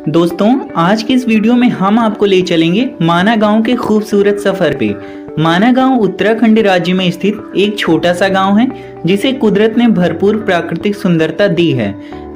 दोस्तों, आज की इस वीडियो में हम आपको ले चलेंगे माना गांव के खूबसूरत सफर पे। माना गांव उत्तराखंड राज्य में स्थित एक छोटा सा गांव है जिसे कुदरत ने भरपूर प्राकृतिक सुंदरता दी है।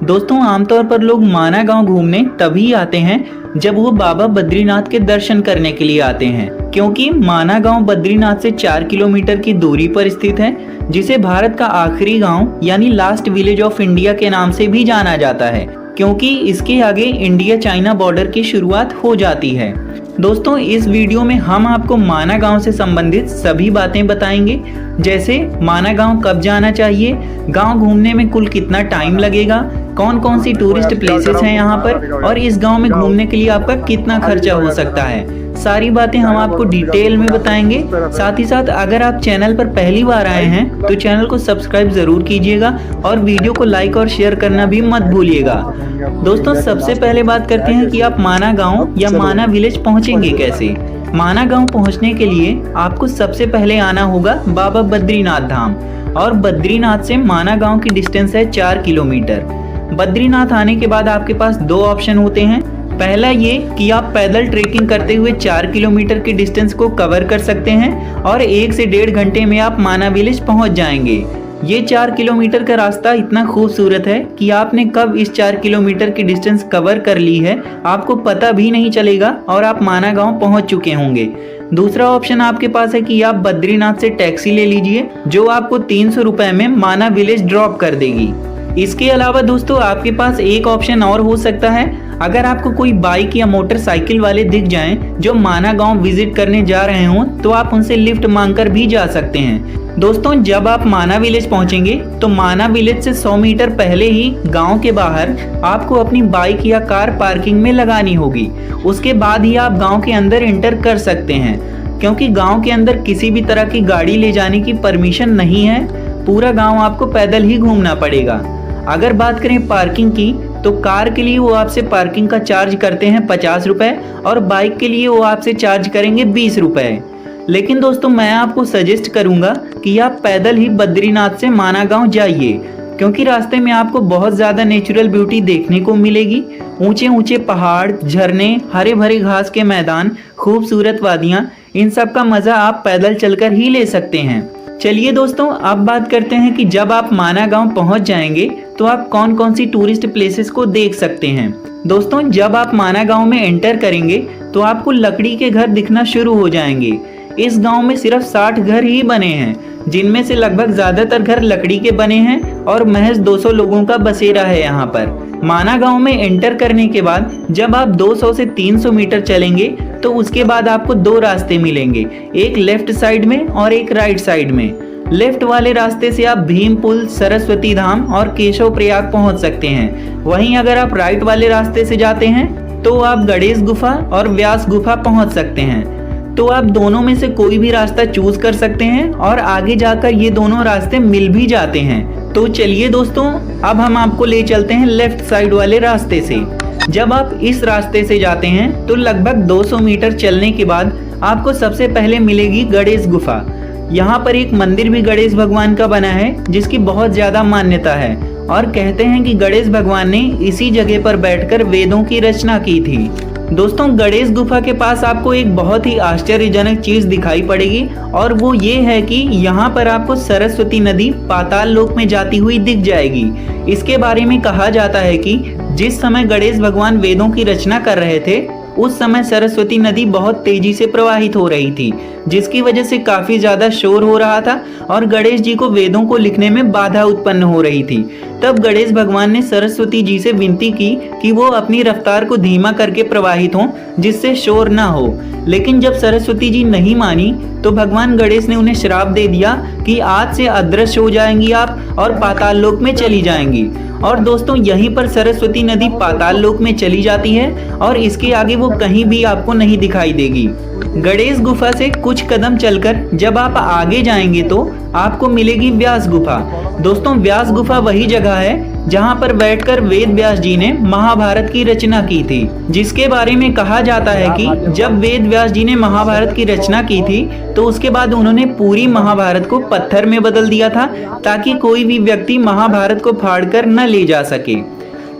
दोस्तों, आमतौर पर लोग माना गांव घूमने तभी आते हैं जब वो बाबा बद्रीनाथ के दर्शन करने के लिए आते हैं, क्योंकि माना गांव बद्रीनाथ से 4 किलोमीटर की दूरी पर स्थित है, जिसे भारत का आखिरी गांव यानी लास्ट विलेज ऑफ इंडिया के नाम से भी जाना जाता है, क्योंकि इसके आगे इंडिया चाइना बॉर्डर की शुरुआत हो जाती है। दोस्तों, इस वीडियो में हम आपको माना गांव से संबंधित सभी बातें बताएंगे, जैसे माना गांव कब जाना चाहिए, गांव घूमने में कुल कितना टाइम लगेगा, कौन कौन सी टूरिस्ट प्लेसेस हैं यहाँ पर, और इस गांव में घूमने के लिए आपका कितना खर्चा हो सकता है। सारी बातें हम आपको डिटेल में बताएंगे। साथ ही साथ अगर आप चैनल पर पहली बार आए हैं तो चैनल को सब्सक्राइब जरूर कीजिएगा और वीडियो को लाइक और शेयर करना भी मत भूलिएगा। दोस्तों, सबसे पहले बात करते हैं कि आप माना गांव या माना विलेज पहुंचेंगे कैसे। माना गांव पहुंचने के लिए आपको सबसे पहले आना होगा बाबा बद्रीनाथ धाम, और बद्रीनाथ से माना गांव की डिस्टेंस है 4 किलोमीटर। बद्रीनाथ आने के बाद आपके पास दो ऑप्शन होते हैं। पहला ये कि आप पैदल ट्रेकिंग करते हुए 4 किलोमीटर की डिस्टेंस को कवर कर सकते हैं और 1 से 1.5 घंटे में आप माना विलेज पहुंच जाएंगे। ये 4 किलोमीटर का रास्ता इतना खूबसूरत है कि आपने कब इस 4 किलोमीटर की डिस्टेंस कवर कर ली है आपको पता भी नहीं चलेगा और आप माना गांव पहुंच चुके होंगे। दूसरा ऑप्शन आपके पास है कि आप बद्रीनाथ से टैक्सी ले लीजिए, जो आपको 300 रुपए में माना विलेज ड्रॉप कर देगी। इसके अलावा दोस्तों, आपके पास एक ऑप्शन और हो सकता है। अगर आपको कोई बाइक या मोटरसाइकिल वाले दिख जाएं जो माना गांव विजिट करने जा रहे हों तो आप उनसे लिफ्ट मांगकर भी जा सकते हैं। दोस्तों, जब आप माना विलेज पहुंचेंगे तो माना विलेज से 100 मीटर पहले ही गांव के बाहर आपको अपनी बाइक या कार पार्किंग में लगानी होगी। उसके बाद ही आप गांव के अंदर एंटर कर सकते हैं, क्योंकि गांव के अंदर किसी भी तरह की गाड़ी ले जाने की परमिशन नहीं है। पूरा गाँव आपको पैदल ही घूमना पड़ेगा। अगर बात करें पार्किंग की, तो कार के लिए वो आपसे पार्किंग का चार्ज करते हैं 50 रुपए और बाइक के लिए वो आपसे चार्ज करेंगे 20 रुपए। लेकिन दोस्तों, मैं आपको सजेस्ट करूंगा कि आप पैदल ही बद्रीनाथ से माना गांव जाइए, क्योंकि रास्ते में आपको बहुत ज़्यादा नेचुरल ब्यूटी देखने को मिलेगी। ऊंचे ऊंचे पहाड़, झरने, हरे भरे घास के मैदान, खूबसूरत वादियाँ, इन सब का मज़ा आप पैदल चलकर ही ले सकते हैं। चलिए दोस्तों, अब बात करते हैं कि जब आप माना गांव पहुंच जाएंगे तो आप कौन कौन सी टूरिस्ट प्लेसेस को देख सकते हैं। दोस्तों, जब आप माना गांव में एंटर करेंगे तो आपको लकड़ी के घर दिखना शुरू हो जाएंगे। इस गांव में सिर्फ 60 घर ही बने हैं, जिनमें से लगभग ज़्यादातर घर लकड़ी के बने हैं और महज 200 लोगों का बसेरा है यहाँ पर। माना गांव में एंटर करने के बाद जब आप 200 से 300 मीटर चलेंगे तो उसके बाद आपको दो रास्ते मिलेंगे, एक लेफ्ट साइड में और एक राइट साइड में। लेफ्ट वाले रास्ते से आप भीम पुल, सरस्वती धाम और केशव प्रयाग पहुंच सकते हैं। वहीं अगर आप राइट वाले रास्ते से जाते हैं तो आप गणेश गुफा और व्यास गुफा पहुंच सकते हैं। तो आप दोनों में से कोई भी रास्ता चूज कर सकते हैं और आगे जाकर ये दोनों रास्ते मिल भी जाते हैं। तो चलिए दोस्तों, अब हम आपको ले चलते हैं लेफ्ट साइड वाले रास्ते से। जब आप इस रास्ते से जाते हैं तो लगभग 200 मीटर चलने के बाद आपको सबसे पहले मिलेगी गणेश गुफा। यहाँ पर एक मंदिर भी गणेश भगवान का बना है, जिसकी बहुत ज़्यादा मान्यता है और कहते हैं कि गणेश भगवान ने इसी जगह पर बैठकर वेदों की रचना की थी। दोस्तों, गणेश गुफा के पास आपको एक बहुत ही आश्चर्यजनक चीज़ दिखाई पड़ेगी, और वो ये है कि यहाँ पर आपको सरस्वती नदी पाताल लोक में जाती हुई दिख जाएगी। इसके बारे में कहा जाता है कि जिस समय गणेश भगवान वेदों की रचना कर रहे थे उस समय सरस्वती नदी बहुत तेजी से प्रवाहित हो रही थी, जिसकी वजह से काफ़ी ज़्यादा शोर हो रहा था और गणेश जी को वेदों को लिखने में बाधा उत्पन्न हो रही थी। तब गणेश भगवान ने सरस्वती जी से विनती की कि वो अपनी रफ्तार को धीमा करके प्रवाहित हों, जिससे शोर ना हो। लेकिन जब सरस्वती जी नहीं मानी तो भगवान गणेश ने उन्हें श्राप दे दिया कि आज से अदृश्य हो जाएंगी आप और पाताल लोक में चली जाएंगी। और दोस्तों, यहीं पर सरस्वती नदी पाताल लोक में चली जाती है और इसके आगे वो कहीं भी आपको नहीं दिखाई देगी। गणेश गुफा से कुछ कदम चलकर जब आप आगे जाएंगे तो आपको मिलेगी व्यास गुफा। दोस्तों, व्यास गुफा वही जगह है जहां पर बैठकर वेद व्यास जी ने महाभारत की रचना की थी, जिसके बारे में कहा जाता है कि जब वेद व्यास जी ने महाभारत की रचना की थी तो उसके बाद उन्होंने पूरी महाभारत को पत्थर में बदल दिया था, ताकि कोई भी व्यक्ति महाभारत को फाड़कर न ले जा सके।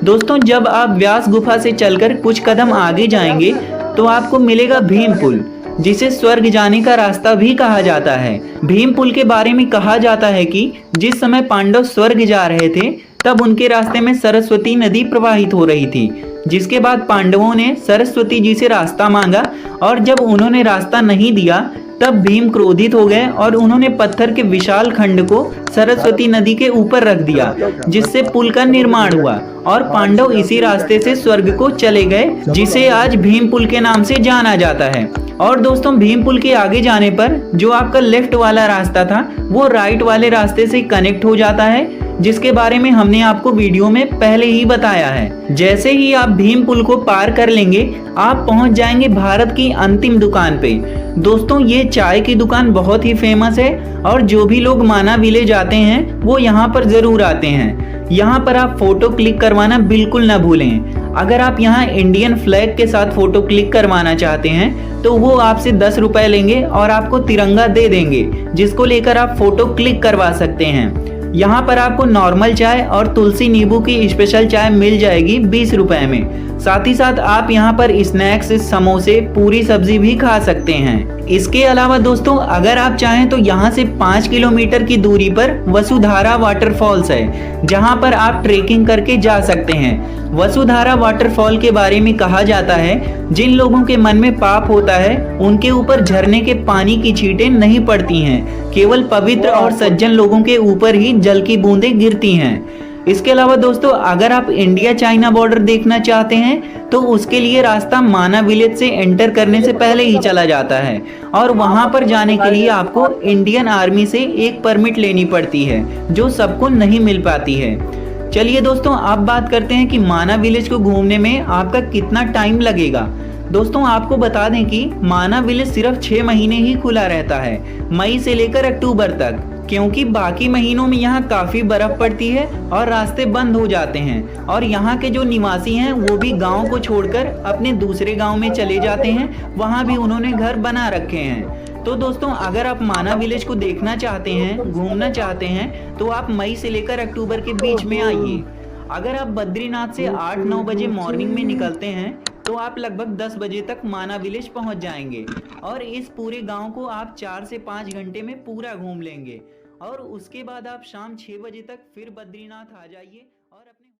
दोस्तों जब आप व्यास गुफा से चलकर कुछ कदम आगे जाएंगे तो आपको मिलेगा भीम पुल, जिसे स्वर्ग जाने का रास्ता भी कहा जाता है। भीम पुल के बारे में कहा जाता है कि जिस समय पांडव स्वर्ग जा रहे थे तब उनके रास्ते में सरस्वती नदी प्रवाहित हो रही थी, जिसके बाद पांडवों ने सरस्वती जी से रास्ता मांगा और जब उन्होंने रास्ता नहीं दिया तब भीम क्रोधित हो गए और उन्होंने पत्थर के विशाल खंड को सरस्वती नदी के ऊपर रख दिया, जिससे पुल का निर्माण हुआ और पांडव इसी रास्ते से स्वर्ग को चले गए, जिसे आज भीम पुल के नाम से जाना जाता है। और दोस्तों भीम पुल के आगे जाने पर जो आपका लेफ्ट वाला रास्ता था वो राइट वाले रास्ते से कनेक्ट हो जाता है, जिसके बारे में हमने आपको वीडियो में पहले ही बताया है। जैसे ही आप भीम पुल को पार कर लेंगे आप पहुंच जाएंगे भारत की अंतिम दुकान पे। दोस्तों ये चाय की दुकान बहुत ही फेमस है और जो भी लोग माना विलेज आते हैं वो यहाँ पर जरूर आते हैं। यहाँ पर आप फोटो क्लिक करवाना बिल्कुल ना भूलें। अगर आप यहाँ इंडियन फ्लैग के साथ फोटो क्लिक करवाना चाहते हैं तो वो आपसे 10 रुपए लेंगे और आपको तिरंगा दे देंगे, जिसको लेकर आप फोटो क्लिक करवा सकते हैं। यहाँ पर आपको नॉर्मल चाय और तुलसी नींबू की स्पेशल चाय मिल जाएगी 20 रुपए में। साथ ही साथ आप यहाँ पर स्नैक्स, समोसे, पूरी सब्जी भी खा सकते हैं। इसके अलावा दोस्तों अगर आप चाहें तो यहाँ से 5 किलोमीटर की दूरी पर वसुधारा वाटरफॉल्स है, जहाँ पर आप ट्रेकिंग करके जा सकते हैं। वसुधारा वाटरफॉल के बारे में कहा जाता है जिन लोगों के मन में पाप होता है उनके ऊपर झरने के पानी की छींटें नहीं पड़ती हैं, केवल पवित्र और सज्जन लोगों के ऊपर ही जल की बूंदें गिरती हैं। इसके अलावा दोस्तों अगर आप इंडिया चाइना बॉर्डर देखना चाहते हैं तो उसके लिए रास्ता माना विलेज से एंटर करने से पहले ही चला जाता है और वहां पर जाने के लिए आपको इंडियन आर्मी से एक परमिट लेनी पड़ती है, जो सबको नहीं मिल पाती है। चलिए दोस्तों अब बात करते हैं कि माना विलेज को घूमने में आपका कितना टाइम लगेगा। दोस्तों आपको बता दें कि माना विलेज सिर्फ 6 महीने ही खुला रहता है, मई से लेकर अक्टूबर तक, क्योंकि बाकी महीनों में यहाँ काफी बर्फ पड़ती है और रास्ते बंद हो जाते हैं और यहाँ के जो निवासी हैं वो भी गांव को छोड़कर अपने दूसरे गांव में चले जाते हैं, वहाँ भी उन्होंने घर बना रखे हैं। तो दोस्तों अगर आप माना विलेज को देखना चाहते हैं, घूमना चाहते हैं तो आप मई से लेकर अक्टूबर के बीच में आइए। अगर आप बद्रीनाथ से 8-9 बजे मॉर्निंग में निकलते हैं तो आप लगभग 10 बजे तक माना विलेज पहुंच जाएंगे और इस पूरे गांव को आप 4 से 5 घंटे में पूरा घूम लेंगे और उसके बाद आप शाम 6 बजे तक फिर बद्रीनाथ आ जाइए और